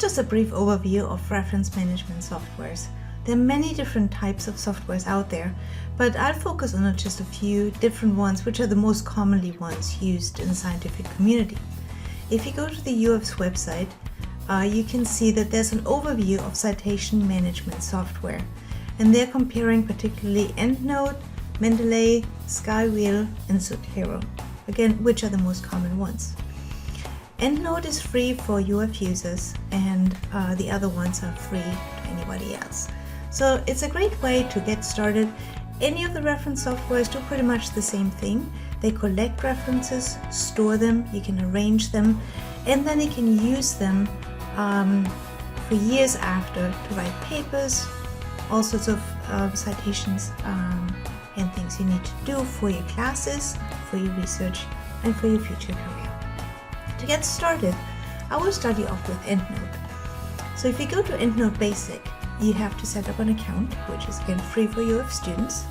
just a brief overview of reference management softwares. There are many different types of softwares out there, but I'll focus on just a few different ones which are the most commonly ones used in the scientific community. If you go to the UF's website, you can see that there's an overview of citation management software, and they're comparing particularly Endnote, Mendeley, Skywheel, and Zotero, again, which are the most common ones. Endnote is free for UF users, and the other ones are free to anybody else. So it's a great way to get started. Any of the reference softwares do pretty much the same thing. They collect references, store them, you can arrange them, and then you can use them for years after to write papers, all sorts of citations and things you need to do for your classes, for your research, and for your future career. To get started, I will start you off with Endnote. So if you go to Endnote Basic, you have to set up an account, which is again free for UF students,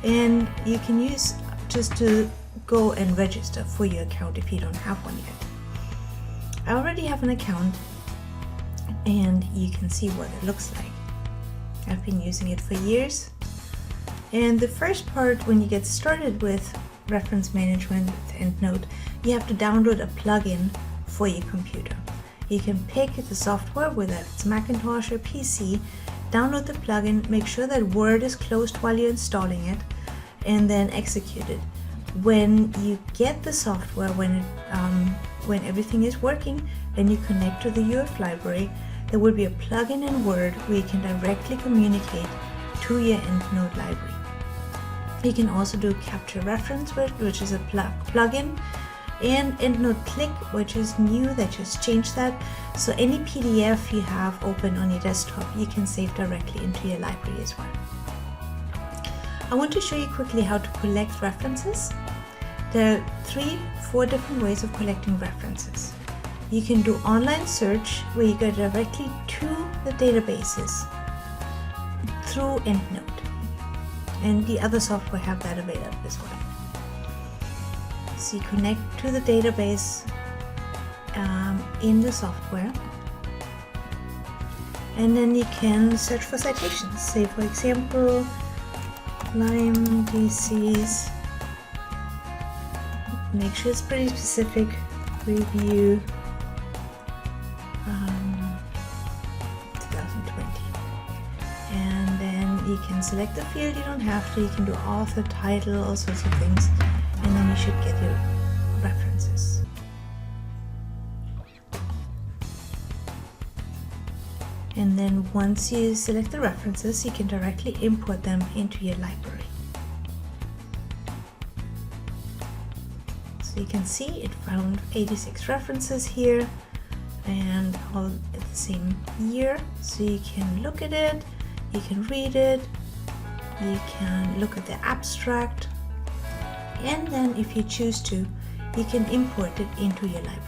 and you can use just to go and register for your account if you don't have one yet. I already have an account, and you can see what it looks like. I've been using it for years, and the first part when you get started with reference management with Endnote, you have to download a plugin for your computer. You can pick the software, whether it's Macintosh or PC, download the plugin, make sure that Word is closed while you're installing it, and then execute it. When you get the software, when everything is working, then you connect to the UF library. There will be a plugin in Word where you can directly communicate to your Endnote library. You can also do Capture Reference, which is a plugin, and Endnote Click, which is new, they just changed that. So any PDF you have open on your desktop, you can save directly into your library as well. I want to show you quickly how to collect references. There are 4 different ways of collecting references. You can do online search, where you go directly to the databases through Endnote, and the other software have that available as well. So you connect to the database in the software, and then you can search for citations. Say for example, Lyme disease. Make sure it's pretty specific. Review 2020, and then you can select the field. You don't have to. You can do author, title, all sorts of things, and then you should get your references. And then once you select the references, you can directly import them into your library. So you can see it found 86 references here, and all at the same year. So you can look at it, you can read it, you can look at the abstract, and then if you choose to, you can import it into your library.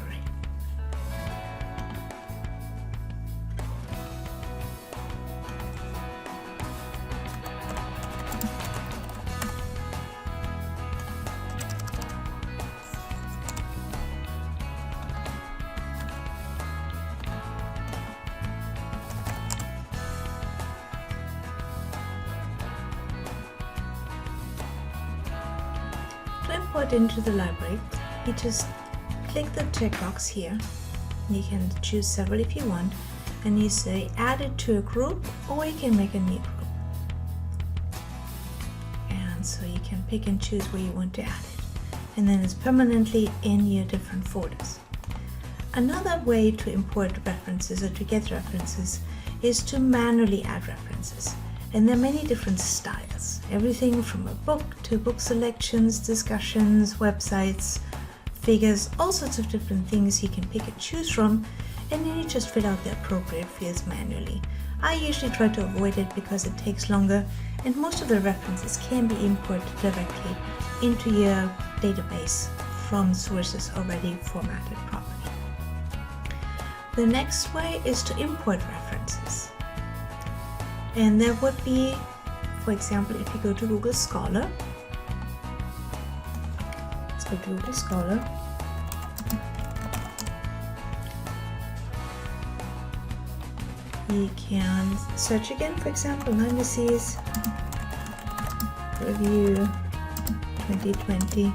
To import into the library, you just click the checkbox here. You can choose several if you want, and you say add it to a group, or you can make a new group. And so you can pick and choose where you want to add it, and then it's permanently in your different folders. Another way to import references or to get references is to manually add references. And there are many different styles, everything from a book to book selections, discussions, websites, figures, all sorts of different things you can pick and choose from, and then you just fill out the appropriate fields manually. I usually try to avoid it because it takes longer, and most of the references can be imported directly into your database from sources already formatted properly. The next way is to import references. And there would be, for example, if you go to Google Scholar, let's go to Google Scholar. You can search again, for example, Lyme disease review 2020.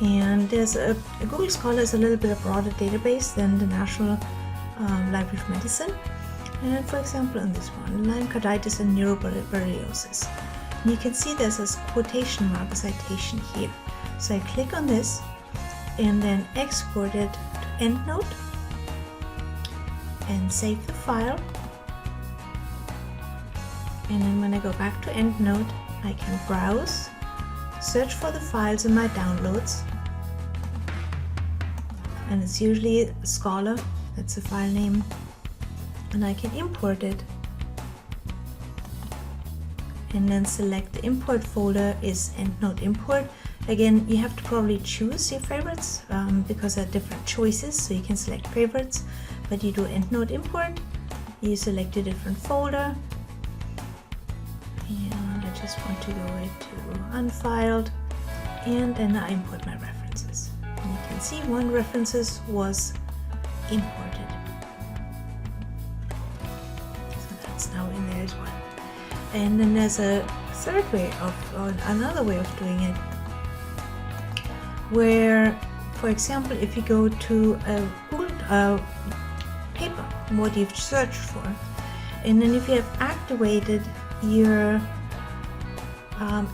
And there's a Google Scholar is a little bit a broader database than the National Library of Medicine. And for example, on this one, Lyme carditis and neuroborreliosis. And you can see there's this quotation mark citation here. So I click on this and then export it to Endnote and save the file. And then when I go back to Endnote, I can browse, search for the files in my downloads, and it's usually Scholar, that's the file name, and I can import it and then select the import folder is Endnote import. Again, you have to probably choose your favorites because there are different choices, so you can select favorites, but you do Endnote import, you select a different folder, and I just want to go into unfiled, and then I import my references. And you can see one references was imported, so that's now in there as well. And then there's a third way or another way of doing it, where, for example, if you go to a Google paper, what you've searched for, and then if you have activated your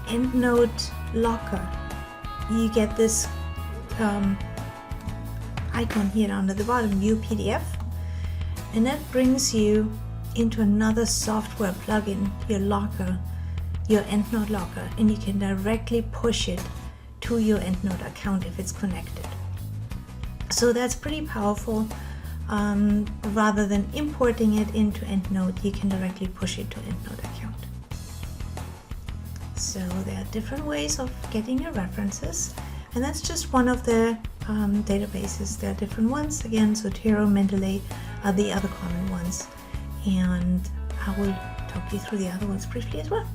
Endnote locker, you get this icon here down at the bottom, View PDF, and that brings you into another software plugin, your locker, your Endnote locker, and you can directly push it to your Endnote account if it's connected. So that's pretty powerful. Rather than importing it into Endnote, you can directly push it to Endnote account. So there are different ways of getting your references, and that's just one of the databases. There are different ones. Again, Zotero, Mendeley are the other common ones, and I will talk you through the other ones briefly as well.